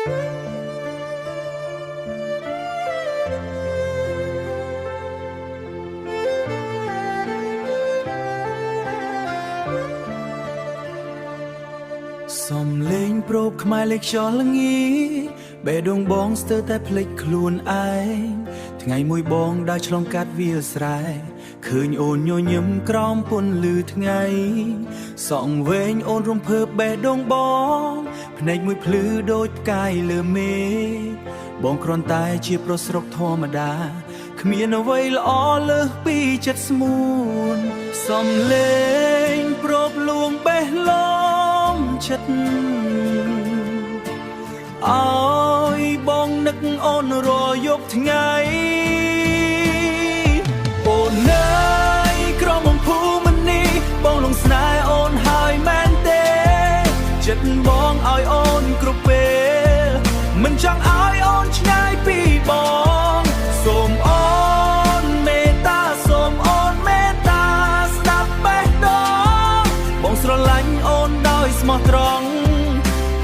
សំលេងប្រូបខ្មែរលេខខ្យល់ល្ងាបេះដូងបងស្ទើរតែភ្លេចខ្លួនឯងថ្ងៃមួយបងដើរឆ្លងកាត់វាលស្រែឃើញអូនញញឹមក្រោមពន្លឺថ្ងៃសក់វែងអូនរំភើបបេះដូងបងភ្នែកមួយភ្លឺដូចផ្កាយលើមេឃបងគ្រាន់តែជាប្រុសស្រុកធម្មតាគ្មានអ្វីល្អលើសពីចិត្តស្មួនសំលេងប្រូបលួងបេះឡំចិត្តអើយបងនឹកអូនរាល់យប់ថ្ងៃអូននៅក្រមភូមិនេះបងលងស្នេហ៍អូនហើយមែនទេចិត្តបងឲ្យអូនគ្រប់ពេលមិនចង់ឲ្យអូនឆ្ងាយពីបងសូមអូនមេត្តាសូមអូនមេត្តាស្ដាប់បេះដូងបងស្រឡាញ់អូនដោយស្មោះត្រង់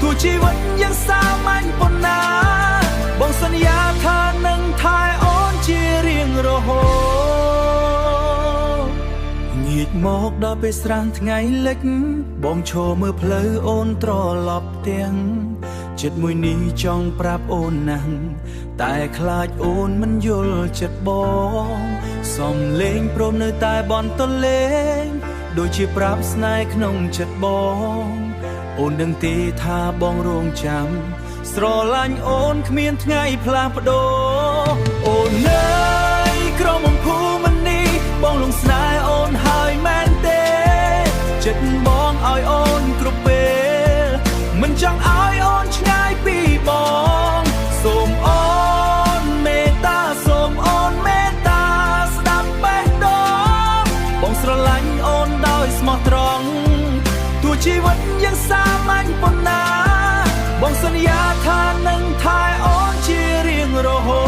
ទោះជីវិតយ៉ាងសាមញ្ញប៉ុណ្ណាបងសន្យាថានឹងថែអូនជារៀងរហូតងាកមកដល់ពេលស្រាងថ្ងៃលិចបងឈរមើលផ្លូវអូនត្រឡប់ផ្ទាំងចិត្តមួយនេះចង់ប្រាប់អូនណាស់តែខ្លាចអូនមិនយល់ចិត្តបងសំលេងព្រមនៅតែបន់តលេងដូចជាប្រាប់ស្នេហ៍ក្នុងចិត្តបងអូនដឹងទេថាបងរងចាំស្រឡាញ់អូនគ្មានថ្ងៃផ្លាស់ប្ដូរអូននៅក្រមភូមិនេះបងលងស្នេហ៍អូនហើយមែនទេចិត្តបងឲ្យអូនគ្រប់ពេលមិនចង់ឲ្យអូនឆ្ងាយពីបងសូមអូនមេត្តាសូមអូនមេត្តាស្ដាប់បេះដូងបងស្រឡាញ់អូនដោយស្មោះត្រង់ទោះជីវិតយ៉ាងសាមញ្ញប៉ុណ្ណាបងសន្យាថានឹងថែអូនជារៀងរហូត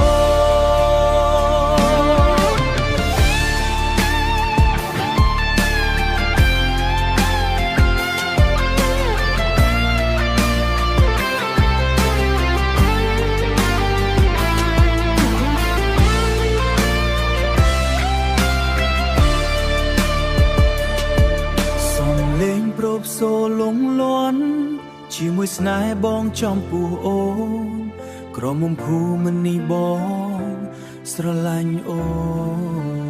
សំលេងប្រូបសូរលងលន់ជាមួយស្នេហ៍បងចំពោះអូនក្រមុំភូមិនេះបងស្រឡាញ់អូន